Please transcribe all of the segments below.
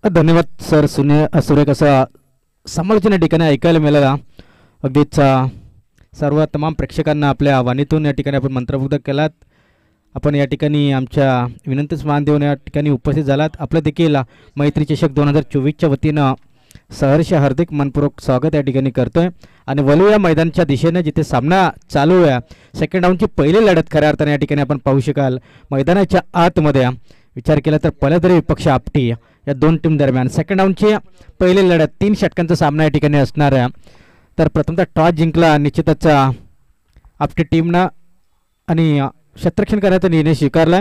धन्यवाद सर. सुरेख असं समालोचन या ठिकाणी ऐकायला मिळालं. अगदीच सर्व तमाम प्रेक्षकांना आपल्या वाणीतून या ठिकाणी आपण मंत्रमुग्ध केलात. आपण या ठिकाणी आमच्या विनंतीच मान देऊन या ठिकाणी उपस्थित झालात. आपलं देखील मैत्री चषक 2024च्या वतीनं सहर्ष हार्दिक मनपूर्वक स्वागत या ठिकाणी करतोय आणि वळूया मैदानच्या दिशेने जिथे सामना चालू आहे. सेकंड राऊंडची पहिली लढत खऱ्या अर्थाने या ठिकाणी आपण पाहू शकाल. मैदानाच्या आतमध्ये विचार केला तर पलदरी विपक्ष आपटी या दोन टीम दरम्यान सेकंड राऊंडची पहिली लढत 3 षटकांचा सामना या ठिकाणी असणार आहे. तर प्रथमतः टॉस जिंकला निश्चितच आपटी टीमनं आणि क्षेत्ररक्षण करण्याचा निर्णय स्वीकारला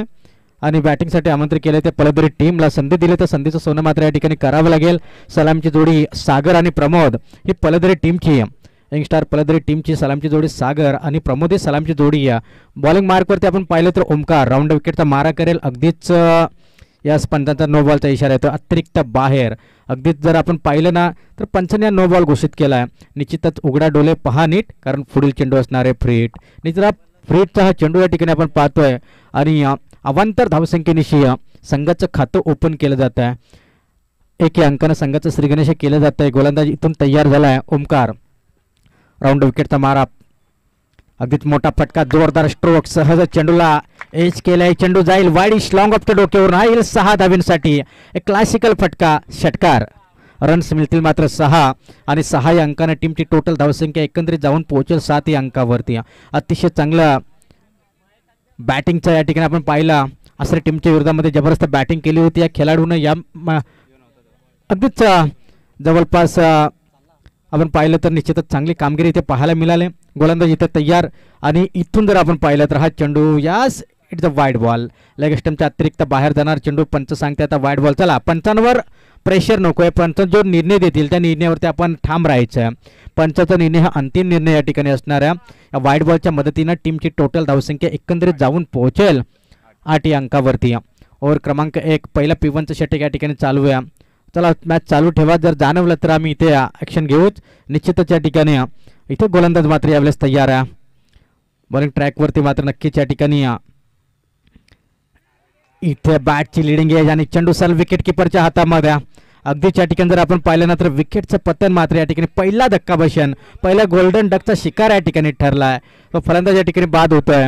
आणि बॅटिंगसाठी आमंत्रित केले. ते पलदरी टीमला संधी दिली तर संधीचं सोनं मात्र या ठिकाणी करावं लागेल. सलामची जोडी सागर आणि प्रमोद ही पलदरी टीमची यंगस्टार पलदरी टीमची सलामची जोडी सागर आणि प्रमोद ही सलामची जोडी या बॉलिंग मार्कवरती आपण पाहिलं तर ओमकार राऊंड विकेटचा मारा करेल. अगदीच या पंचांचा नो बॉलचा इशारा येतो अतिरिक्त बाहेर. अगदीच जर आपण पाहिलं ना तर पंचांनी नो बॉल घोषित केला आहे. निश्चितच उघडा डोले पहा नीट कारण पुढील चेंडू असणार आहे फ्रीट. निश्चित फ्रीटचा हा चेंडू या ठिकाणी आपण पाहतोय आणि अवांतर धावसंख्येनिशी संघाचं खातं ओपन केलं जात आहे. 1 अंकानं संघाचं श्रीगणेश केलं जात आहे. गोलंदाज इथून तयार झाला आहे. ओमकार राऊंड विकेटचा मारा अगदीच मोठा फटका जोरदार स्ट्रोक सहज चेंडूला एज केलाय. चेंडू जाईल वाईड लॉंग ऑफ द डोक्यावरून येईल 6 धावींसाठी. एक क्लासिकल फटका षटकार. रन्स मिळतील मात्र 6 आणि 6 या अंकाने टीमची टोटल धावसंख्या एकंदरीत जाऊन पोहोचेल 7 या अंकावरती. अतिशय चांगलं बॅटिंगचा या ठिकाणी आपण पाहिला. असं टीमच्या विरोधामध्ये जबरदस्त बॅटिंग केली होती या खेळाडूनं. या अगदीच जवळपास आपण पाहिलं तर निश्चितच चांगली कामगिरी इथे पाहायला मिळाली. गोलंदाज इथे तयार आणि इथून जर आपण पाहिलं तर हा चेंडू यास it's a wide ball. Leg स्टंपच्या अतिरिक्त बाहेर जाणार चेंडू. पंच सांगते आता वाईड बॉल. चला पंचांवर प्रेशर नको आहे. पंच जो निर्णय देतील त्या निर्णयावरती आपण ठाम राहायचं आहे. पंचाचा निर्णय हा अंतिम निर्णय या ठिकाणी असणार आहे. या वाईड बॉलच्या मदतीनं टीमची टोटल धावसंख्या एकंदरीत जाऊन पोहोचेल 8 या अंकावरती. ओव्हर क्रमांक 1 पहिला P1चं षटक या ठिकाणी चालू आहे. चला मॅच चालू ठेवा. जर जाणवलं तर आम्ही इथे ॲक्शन घेऊच. निश्चितच या ठिकाणी इथे गोलंदाज मात्र यावेळेस तयार आहे. बॉलिंग ट्रॅकवरती मात्र नक्कीच या ठिकाणी इथे बॅटची लिडिंग आहे आणि चेंडू सल विकेट किपरच्या हातामध्ये. अगदीच या ठिकाणी जर आपण पाहिलं ना तर विकेटचं पतन मात्र या ठिकाणी पहिला धक्का बसन पहिला गोल्डन डकचा शिकार या ठिकाणी ठरला आहे. तो फलंदाज या ठिकाणी बाद होतोय.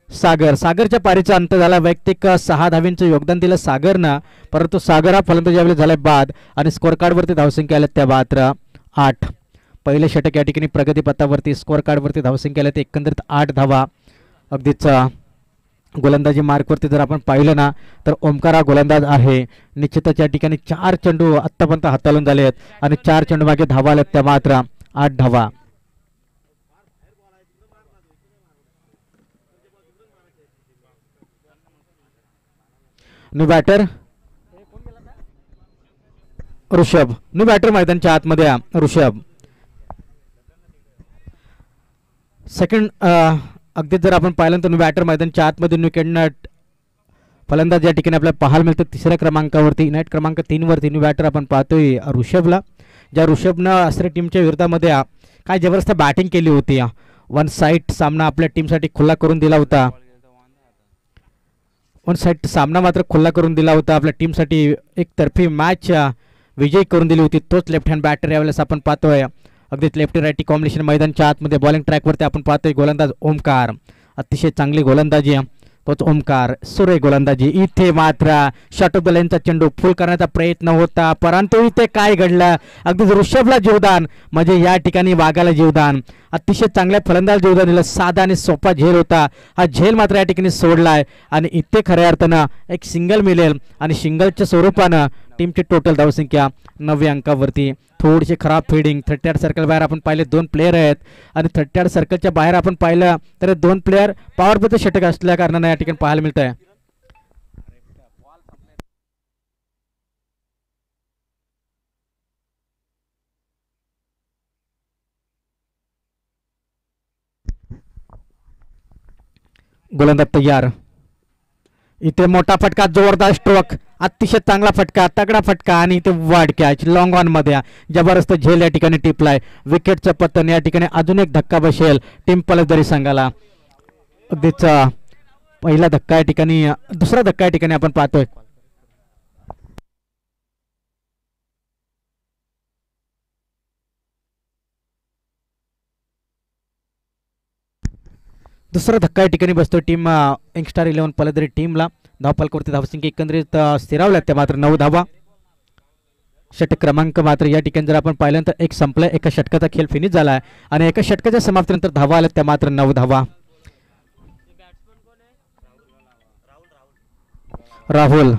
सागरच्या पारीचा अंत झाला. वैयक्तिक 6 धावींचं योगदान दिलं सागरनं परंतु सागर हा फलंदाज यावेळी झालाय बाद आणि स्कोअर कार्डवरती धावसंख्या आल्या त्या मात्र 8. पहिले षटक या ठिकाणी प्रगतीपथावरती. स्कोअर कार्डवरती धावसंख्या आल्या ते एकंदरीत 8 धावा. अगदीच गोलंदाजी मार्कवरती जर आपण पाहिलं ना तर ओमकार हा गोलंदाज आहे. निश्चितच या ठिकाणी 4 चेंडू आत्तापर्यंत हाताळून झाले आहेत आणि 4 चेंडू मागे धावा आल्यात त्या मात्र 8 धावा. New batter Rishabh. New batter मैदानच्या आतमध्ये ऋषभ. सेकंड अगदीच जर आपण पाहिलं तर न्यू बॅटर मैदानच्या आतमध्ये विकेटनं फलंदाज या ठिकाणी आपल्याला पाहायला मिळतं 3ऱ्या क्रमांकावरती. नाईट क्रमांक 3 वरती न्यू बॅटर आपण पाहतोय ऋषभला. ज्या ऋषभनं असरे टीमच्या विरोधामध्ये काय जबरदस्त बॅटिंग केली होती. 1 साइड सामना आपल्या टीमसाठी खुला करून दिला होता. 1 साइड सामना मात्र खुला करून दिला होता आपल्या टीमसाठी. एक तर्फी मॅच विजयी करून दिली होती. तोच लेफ्ट हँड बॅटर यावेळेस आपण पाहतोय. अगदीच लेफ्टी राईटी कॉम्बिनेशन मैदानच्या आतमध्ये. बॉलिंग ट्रॅकवरती आपण पाहतोय गोलंदाज ओमकार. अतिशय चांगली गोलंदाजी तोच ओमकार. सुरेख गोलंदाजी. इथे मात्र शॉर्ट ऑफ द लाईनचा चेंडू फुल करण्याचा प्रयत्न होता परंतु इथे काय घडलं. अगदीच ऋषभला जीवदान म्हणजे या ठिकाणी वाघाला जीवदान. अतिशय चांगल्या फलंदाज जीवदान दिलं. साधा आणि सोपा झेल होता. हा झेल मात्र या ठिकाणी सोडलाय आणि इथे खऱ्या अर्थानं एक सिंगल मिळेल आणि सिंगलच्या स्वरूपानं टीमची टोटल धावसंख्या 9 अंकावरती. थोडीशी खराब फिल्डिंग. 38 सर्कल बाहेर आपण पाहिले 2 प्लेयर आहेत आणि 38 सर्कलच्या बाहेर आपण पाहिलं तर 2 प्लेयर पॉवर प्लेचं षटक असल्या कारणाने या ठिकाणी पाहायला मिळत आहे. गोलंदाज तयार. इथे मोठा फटका जोरदार स्ट्रोक अतिशय चांगला फटका तगडा फटका आणि इथे वाईड कॅच लॉंग ऑन मध्ये जबरदस्त झेल या ठिकाणी टिपलाय. विकेटचं पतन या ठिकाणी अजून एक धक्का बसेल टीम पलटदरी संघाला. अगदीच पहिला धक्का या ठिकाणी दुसरा धक्का या ठिकाणी आपण पाहतोय. दुसरा धक्का या ठिकाणी बसतो टीम यंगस्टार 11 पलदरी टीमला. धावफलकावरती धावसंख्या एकंदरीत स्थिरावल्यात त्या मात्र 9 धावा. षटक क्रमांक मात्र या ठिकाणी जर आपण पाहिलं तर एक संपलाय, एका षटकाचा खेळ फिनिश झाला आहे आणि एका षटकाच्या समाप्तीनंतर धावा आल्या त्या मात्र 9 धावा. राहुल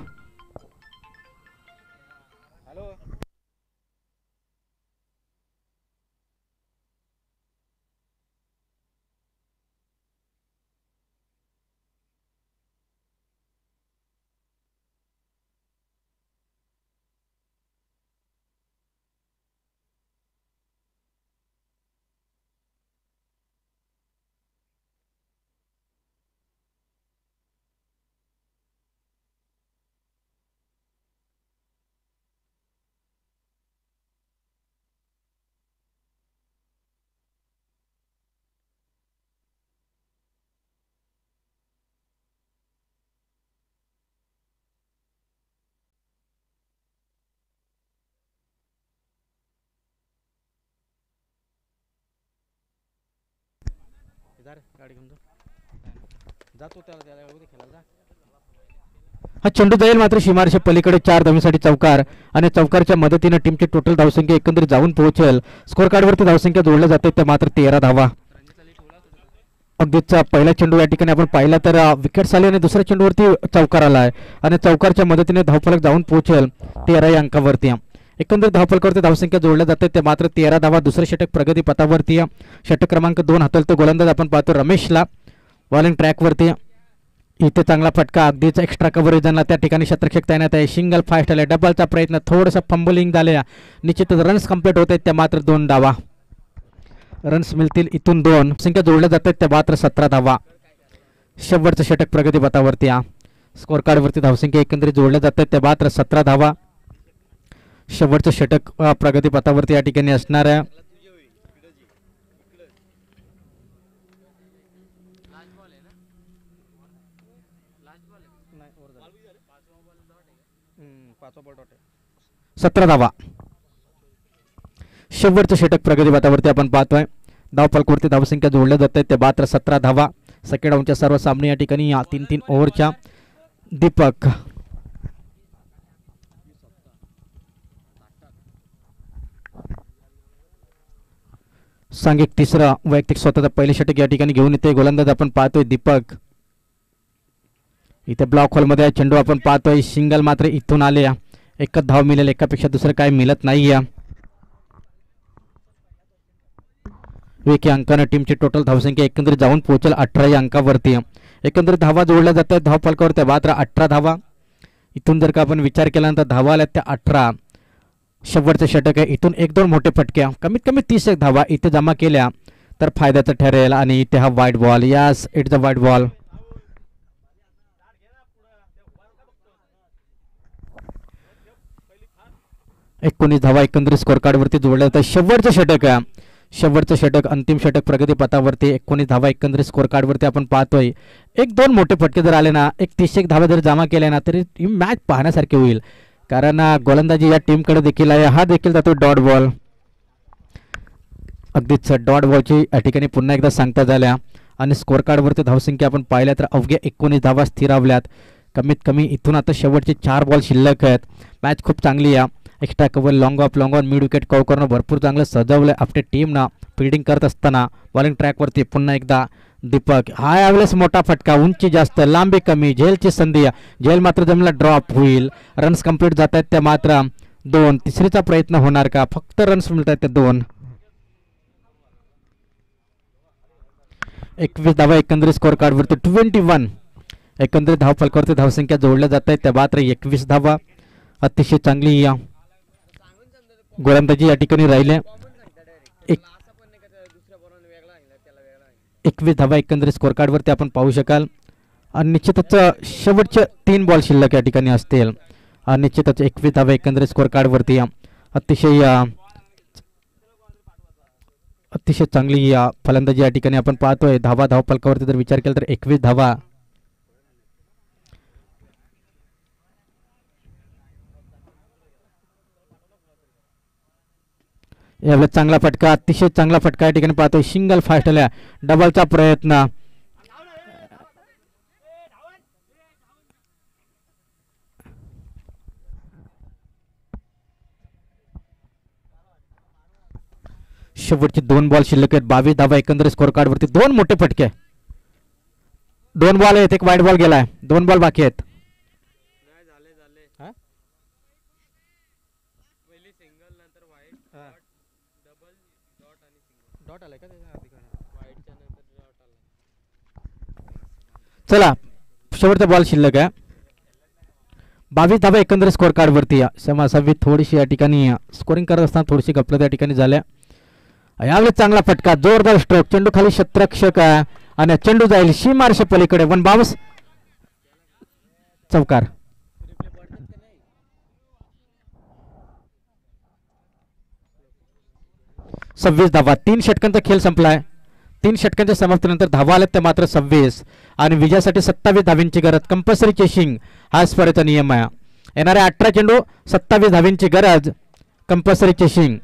हा चेंडू जाईल मात्र सीमारेषे पलीकडे 4 धावांसाठी चौकार आणि चौकारच्या मदतीने टीमची टोटल धावसंख्या एकंदरीत जाऊन पोहोचेल. स्कोर कार्डवरती धावसंख्या जोडल्या जाते त्या मात्र 13 धावा. अगदीच पहिला चेंडू या ठिकाणी आपण पाहिला तर विकेट आली आणि दुसऱ्या चेंडूवरती चौकार आलाय आणि चौकारच्या मदतीने धावफलक जाऊन पोहोचेल 13 या अंकावरती. एकंदरीत धावफलकावरती धावसंख्या जोडल्या जाते ते मात्र 13 धावा. दुसरं षटक प्रगती पथावरती. षटक क्रमांक 2 हाताळतो गोलंदाज आपण पाहतो रमेशला बॉलिंग ट्रॅकवरती. इथे चांगला फटका, अगदीच एक्स्ट्रा कव्हरेजला त्या ठिकाणी शतरक्षक तैनात आहे. सिंगल फास्ट आले, डबलचा प्रयत्न, थोडंसं फंबलिंग झाले, निश्चितच रन्स कंप्लीट होत आहेत त्या मात्र 2 धावा. रन्स मिळतील इथून 2. संख्या जोडल्या जातात त्या मात्र 17 धावा. शेवटचं षटक प्रगती पथावरती. स्कोर कार्डवरती धावसंख्या एकंदरीत जोडल्या जातात त्या मात्र 17 धावा. शेवटचं षटक प्रगती पथावरती या ठिकाणी असणार आहे. सतरा धावा. शेवटचं षटक प्रगती पथावरती आपण पाहतोय. धावफलकावरती धावसंख्या जोडल्या जात आहेत त्या मात्र 17 धावा. सेकंड डाऊनच्या सर्व सामने या ठिकाणी 3-3 ओव्हरच्या. दीपक सांघिक तिसरा वैयक्तिक स्वतःचा पहिले षटक या ठिकाणी घेऊन येते गोलंदाज आपण पाहतोय दीपक. इथे ब्लॉक होल मध्ये चेंडू आपण पाहतोय. सिंगल मात्र इथून आले. एकच धाव मिळेल, एकापेक्षा दुसरं काय मिळत नाही. अंकाने टीमची टोटल धावसंख्या एकंदरीत जाऊन पोहोचेल 18 या अंकावरती. एकंदरीत धावा जोडल्या जातात धावफलकावरती मात्र 18 धावा. इथून जर का आपण विचार केला तर धावा आल्या त्या 18. शेवटचं षटक आहे, इथून 1-2 मोठे फटके कमीत कमी 30 धावा इथे जमा केल्या तर फायद्याचं ठरेल. आणि इथे हा वाईट बॉल. यस, इट्स अ वाईट बॉल. एकोणीस धावा एकंदरीत स्कोर कार्डवरती जोडल्या जातात. शेवटचं षटक आहे, शेवटचं षटक अंतिम षटक प्रगती पथावरती. 19 धावा एकंदरीत स्कोर कार्डवरती आपण पाहतोय. 1-2 मोठे फटके जर आले ना, 31 धावा जर जमा केल्या ना तरी ही मॅच पाहण्यासारखी होईल. कारण गोलंदाजी या टीमकडे देखील आहे. हा देखील जातो डॉट बॉल. अगदीच डॉट बॉलची या ठिकाणी पुन्हा एकदा सांगता झाल्या. आणि स्कोर कार्डवरती धावसंख्या आपण पाहिल्या तर अवघ्या 19 धावा स्थिरावल्यात. कमीत कमी इथून आता शेवटचे 4 बॉल शिल्लक आहेत. मॅच खूप चांगली आहे. Extra cover, long on, mid wicket cover करणं भरपूर चांगलं सजवलं आपल्या टीमनं. फिल्डिंग करत असताना बॉलिंग ट्रॅकवरती पुन्हा एकदा दीपक. हा यावेळेस मोठा फटका, उंची जास्त, लांबी कमी, झेलची संधी. झेल मात्र जमीनला ड्रॉप होईल. रन्स कंप्लीट जात आहेत त्या मात्र 2. तिसरीचा प्रयत्न होणार का? फक्त रन्स मिळत आहेत ते 2. 21 धावा एकंदरीत स्कोर कार्डवरती 21. एकंदरीत धाव फलकावरती धावसंख्या जोडल्या जात आहेत त्या मात्र 21 धावा. अतिशय चांगली गोलंदाजी या ठिकाणी राहिले. 21 धावा एकंदरीत स्कोर कार्डवरती आपण पाहू शकाल. आणि निश्चितच शेवटचे 3 बॉल शिल्लक या ठिकाणी असतील. निश्चितच 21 धावा एकंदरीत स्कोर कार्डवरती. अतिशय चांगली फलंदाजी या ठिकाणी आपण पाहतोय. धाव फलकावरती जर विचार केला तर 21 धावा. यावेळेस चांगला फटका, अतिशय चांगला फटका या ठिकाणी पाहतोय. सिंगल फास्ट आल्या, डबलचा प्रयत्न शेवटचे 2 बॉल शिल्लक आहेत. 22 धावा एकंदरीत स्कोर कार्डवरती. 2 मोठे फटके. 2 बॉल आहेत, एक वाईट बॉल गेलाय. 2 बॉल बाकी आहेत. चला शेवटचा बॉल शिल्लक आहे. 22 धावा एकंदरीत स्कोर कार्डवरती. समासावी थोडीशी या ठिकाणी स्कोरिंग करत असताना थोडीशी गफलत या ठिकाणी झाल्या. यावेळी चांगला फटका, जोरदार स्ट्रोक. चेंडू खाली क्षेत्ररक्षक आहे आणि चेंडू जाईल सीमारेषे पलीकडे. 1 बाउन्स, चौकार. सव्वीस धावा. 3 षटकांचा खेळ संपलाय. 3 षटकांच्या समाप्तीनंतर धावा आल्यात ते मात्र 26 आणि विजयासाठी 27 धावींची गरज. कंपल्सरी चेसिंग हा स्पर्धेचा नियम आहे. येणाऱ्या 18 चेंडू 27 धावींची गरज. Compulsory chasing.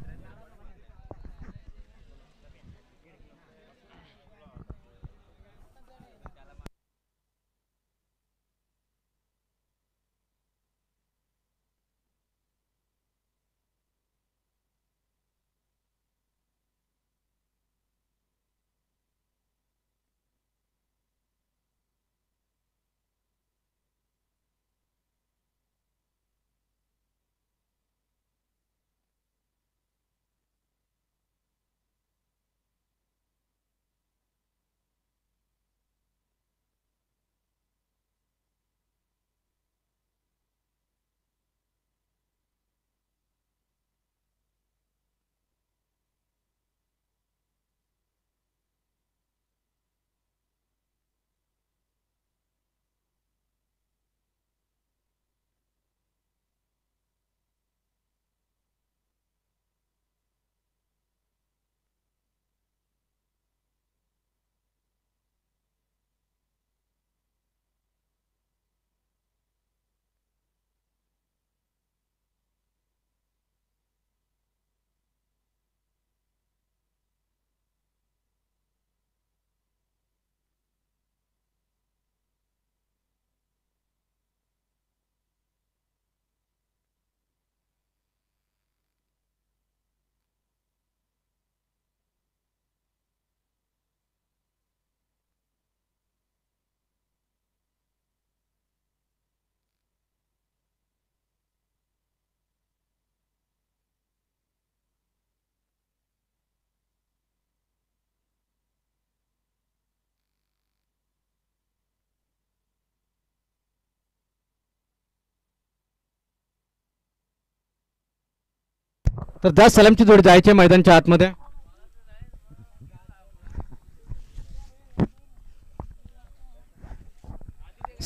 तर त्या सलामची जोड जायचे मैदानच्या आतमध्ये.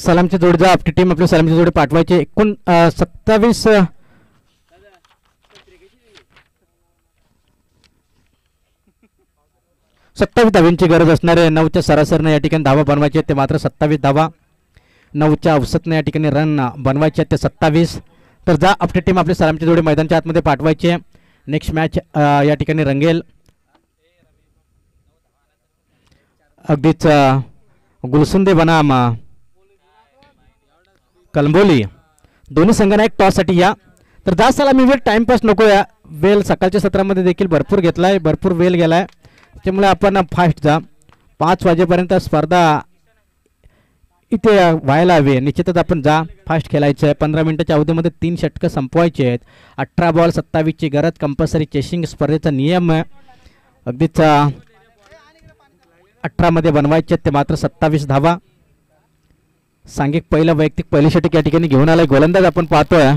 सलामची जोड जा. आपली टीम आपल्या सलामची जोडी पाठवायची. एकूण 27 धावींची गरज असणार आहे. 9च्या सरासरीने या ठिकाणी धावा बनवायचे ते मात्र 27 धावा. 9च्या औसतने या ठिकाणी रन बनवायचे आहेत ते 27. तर जा आपली टीम आपली सलामची जोडी मैदानच्या आतमध्ये पाठवायची आहे. नेक्स्ट मॅच या ठिकाणी रंगेल. अगदीच गुलसुंदे बनाम कलंबोली दोन्ही संघांना एक टॉससाठी या. तर जास्त साला मी वेळ टाइमपास नको या. वेळ सकाळच्या सत्रामध्ये देखील भरपूर घेतलाय, भरपूर वेळ गेलाय. त्यामुळे आपण फास्ट जा. 5 वाजेपर्यंत स्पर्धा इथे व्हायला हवी. निश्चितच आपण जा, फास्ट खेळायचं आहे. 15 मिनिटाच्या अवधीमध्ये 3 षटकं संपवायचे आहेत. 18 बॉल 27ची गरज. कंपल्सरी चेसिंग स्पर्धेचा नियम आहे. अगदीच 18 मध्ये बनवायचे आहेत ते मात्र 27 धावा. सांघिक पहिला वैयक्तिक पहिली षटक या ठिकाणी घेऊन आलाय गोलंदाज आपण पाहतोय.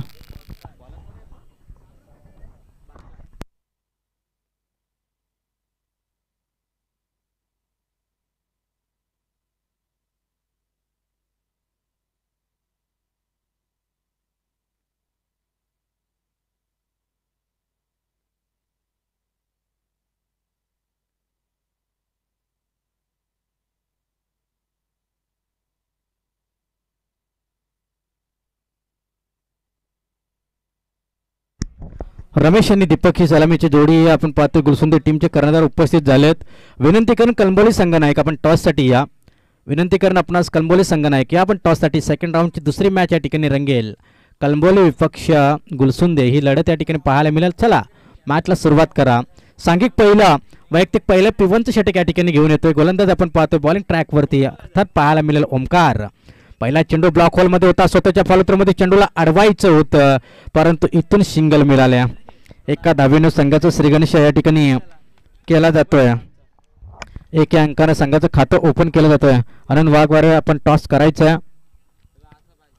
रमेश आणि दीपक ही सलामीची जोडी आपण पाहतोय. गुलसुंदे टीमचे कर्णधार उपस्थित झालेत. विनंती करून कलंबोली संघनायक आपण टॉससाठी या. विनंती करून आपणास कलंबोली संघनायक या आपण टॉससाठी. सेकंड राऊंडची दुसरी मॅच या ठिकाणी रंगेल. कलंबोली विपक्ष गुलसुंदे ही लढत या ठिकाणी पाहायला मिळेल. चला मॅचला सुरुवात करा. सांघिक पहिला वैयक्तिक पहिलं P1चं षटक या ठिकाणी घेऊन येतोय. गोलंदाज आपण पाहतोय बॉलिंग ट्रॅकवरती अर्थात पाहायला मिळेल ओमकार. पहिला चेंडू ब्लॉक होलमध्ये होता, स्वतःच्या फॉलोथ्रूमध्ये चेंडूला अडवायचं होतं परंतु इथून सिंगल मिळाल्या. एका धावेनं संघाचं श्रीगणेश या ठिकाणी केला जातोय. एका अंकानं संघाचं खातं ओपन केलं जातोय. आनंद वाघवारे आपण टॉस करायचं.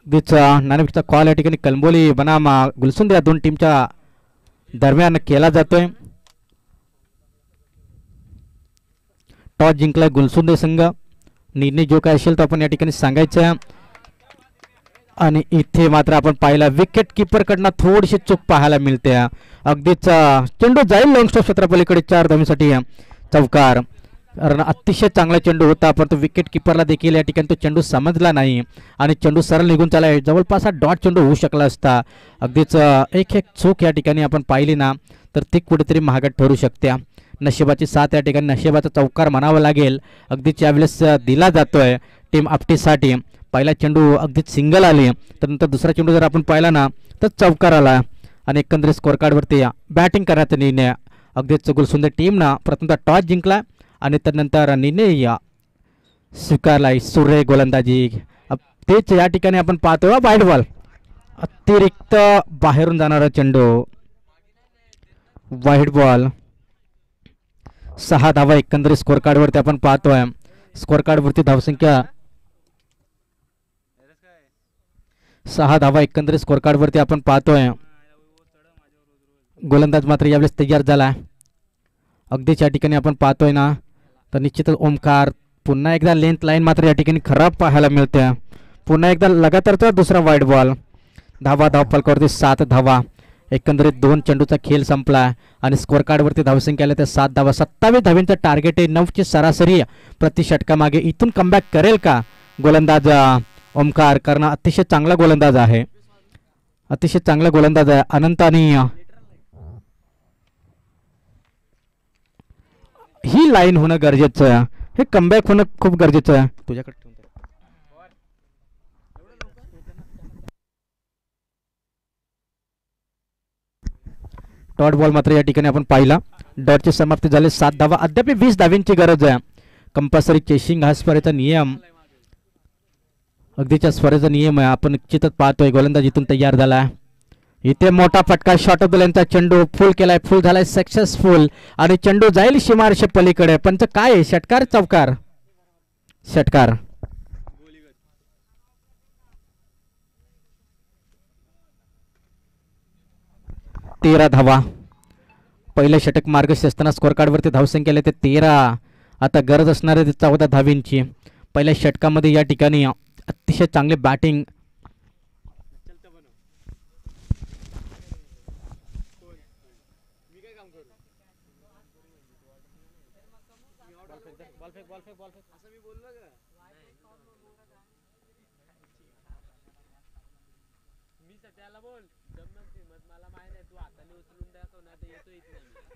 नाणेफेकीचा कॉल या ठिकाणी कलंबोली बनाम गुलसुंदे या दोन टीमच्या दरम्यान केला जातोय. टॉस जिंकलाय गुलसुंदे संघ. निर्णय जो काय असेल तो आपण या ठिकाणी सांगायचा. आणि इथे मात्र आपण पाहिला विकेट किपर कडनं थोडीशी चूक पाहायला मिळते. अगदीच चेंडू जाईल लॉंग स्टॉप क्षेत्रापलीकडे 4 धावांसाठी चौकार. कारण अतिशय चांगला चेंडू होता परंतु विकेट किपरला देखील या ठिकाणी तो चेंडू समजला नाही आणि चेंडू सरळ निघून चालला. जवळपास हा डॉट चेंडू होऊ शकला असता. अगदीच एक चूक या ठिकाणी आपण पाहिली ना तर ती कुठेतरी महागात ठरू शकते. नशिबाची साथ या ठिकाणी नशिबाचा चौकार म्हणावा लागेल. अगदीच यावेळेस दिला जातोय टीम आपटीसाठी. पहिला चेंडू अगदीच सिंगल आली तर नंतर दुसरा चेंडू जर आपण पाहिला ना तर चौकार आला आणि एकंदरीत स्कोअर कार्डवरती बॅटिंग करण्याचा निर्णय. अगदीच गुलसुंदर टीमनं प्रथमतः टॉस जिंकला आणि त्यानंतर निर्णय स्वीकारलाय. सूर्य गोलंदाजी तेच या ठिकाणी आपण पाहतो. वाईड बॉल अतिरिक्त बाहेरून जाणारा चेंडू वाईड बॉल. 6 धावा एकंदरीत स्कोअर कार्डवरती आपण पाहतोय. स्कोअर कार्डवरती धावसंख्या 6 धावा एकंदरीत स्कोअर कार्डवरती आपण पाहतोय. गोलंदाज मात्र यावेळेस तयार झाला. अगदीच या ठिकाणी आपण पाहतोय ना तर निश्चितच ओमकार. पुन्हा एकदा लेंथ लाईन मात्र या ठिकाणी खराब पाहायला मिळते. पुन्हा एकदा लगातारचा दुसरा वाईड बॉल. धावा फलकावरती 7 धावा. एकंदरीत 2 चेंडूचा खेळ संपला आणि स्कोअर कार्डवरती धावसंख्या आल्या त्या 7 धावा. 27 धावांचं टार्गेट आहे. 9ची सरासरी प्रति षटकामागे. इथून कमबॅक करेल का गोलंदाज ओमकार? कारण अतिशय चांगला गोलंदाज आहे. अतिशय चांगला गोलंदाज आहे. अनंत आणि ही लाईन होणं गरजेचं आहे. हे कमबॅक होणं खूप गरजेचं आहे. तुझ्याकडे डॉट बॉल मात्र या ठिकाणी आपण पाहिला. डॉटची समाप्ती झाली. 7 धावा. अद्याप 20 धावांची गरज आहे. कंपल्सरी चेसिंग हा स्पर्धेचा नियम. अगदीच्या स्पर्धेचा नियम आहे. आपण निश्चितच पाहतोय गोलंदाज इथून तयार झाला. इथे मोठा फटका. शॉर्ट ऑफ द लेनचा चेंडू फुल केलाय. फुल झालाय सक्सेसफुल आणि चेंडू जाईल सीमारेषे पलीकडे. पंच काय आहे? षटकार चौकार? षटकार. तेरा धावा. पहिले षटक मार्गस्थ असताना स्कोअर कार्डवरती धावसंख्या आली ते 13. आता गरज असणार आहे 14 धावींची. पहिल्या षटकामध्ये या ठिकाणी अतिशय चांगली बॅटिंग.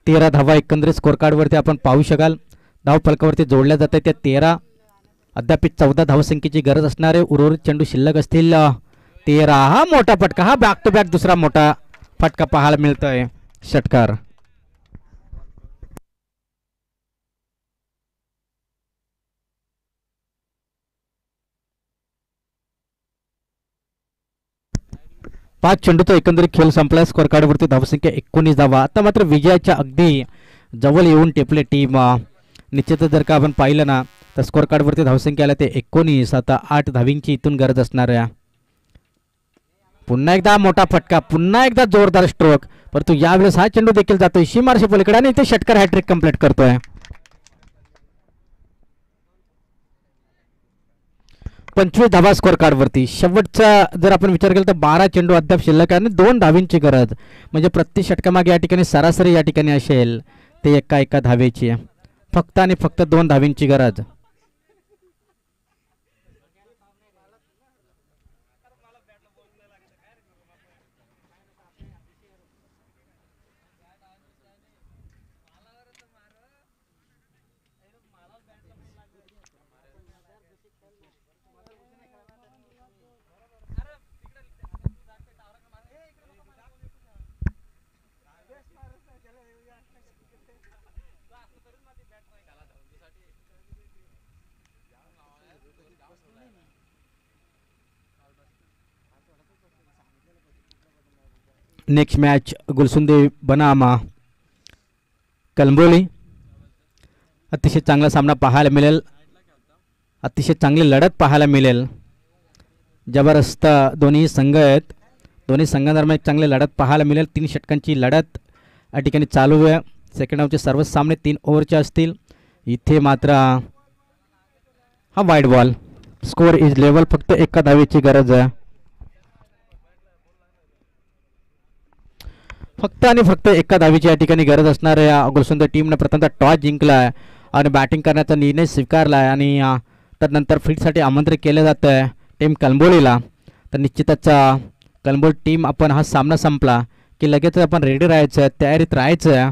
तेरा धावा एकंदरीत स्कोअर कार्डवरती आपण पाहू शकाल. धाव फलकावरती जोडल्या जात आहे त्या 13. अद्याप 14 धावसंख्येची गरज असणार आहे. उर्वरित चेंडू शिल्लक असतील 13. हा मोठा फटका. हा बॅक टू बॅक दुसरा मोठा फटका पाहायला मिळतोय. षटकार. पाच चेंडूचा एकंदरीत खेळ संपला. स्कोअर कार्डवरती धावसंख्या 19 धावा. आता मात्र विजयाच्या अगदी जवळ येऊन टेपले टीम. निश्चितच जर का आपण पाहिलं ना तर स्कोअर कार्डवरती धावसंख्या आल्या ते 19. आता 8 धावींची इथून गरज असणार आहे. पुन्हा एकदा मोठा फटका. पुन्हा एकदा जोरदार स्ट्रोक. परंतु यावेळेस हा चेंडू देखील जातोय सीमारेषे पलीकडे आणि इथे षटकार हॅट्रिक कंप्लीट करतोय. 25 धावा स्कोअर कार्डवरती. शेवटचा जर आपण विचार केला तर 12 चेंडू अद्याप शिल्लक आहे आणि 2 धावींची गरज. म्हणजे प्रति षटकामागे या ठिकाणी सरासरी या ठिकाणी असेल ते एका धावेची. फक्त आणि फक्त 2 धावींची गरज. नेक्स्ट मॅच गुलसुंदे बनाम कलंबोली. अतिशय चांगला सामना पाहायला मिळेल, अतिशय चांगली लढत पाहायला मिळेल. जबरदस्त दोन्ही संघ आहेत, दोन्ही संघांदरम्यान एक चांगली लढत पाहायला मिळेल. 3 षटकांची लढत या ठिकाणी चालू आहे. सेकंड हाफचे सर्व सामने 3 ओव्हरचे असतील. इथे मात्र हा wide ball, score is level. फक्त एका धावेची गरज आहे, फक्त आणि फक्त एका धावेची या ठिकाणी गरज असणार आहे. या गुलसुंदर टीमनं प्रथमतः टॉस जिंकला आहे आणि बॅटिंग करण्याचा निर्णय स्वीकारला आहे आणि त्यानंतर फील्डसाठी आमंत्रित केलं जातं आहे टीम कलंबोलीला. तर निश्चितच कलंबोली टीम आपण हा सामना संपला की लगेच आपण रेडी राहायचं आहे, तयारीत राहायचं आहे.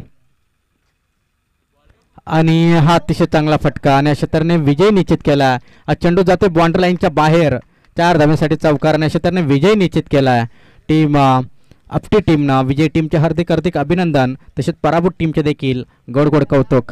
आणि हा अतिशय चांगला फटका आणि अशा तऱ्हेने विजय निश्चित केला. हा चेंडू जातो बाउंड्री लाईनच्या बाहेर, 4 धाव्यांसाठी चौकार आणि अशा तऱ्हेने विजय निश्चित केला आहे टीम आपटी टीमनं. विजय टीमचे हार्दिक हार्दिक अभिनंदन, तसेच पराभूत टीमचे देखील गोड गोड कौतुक.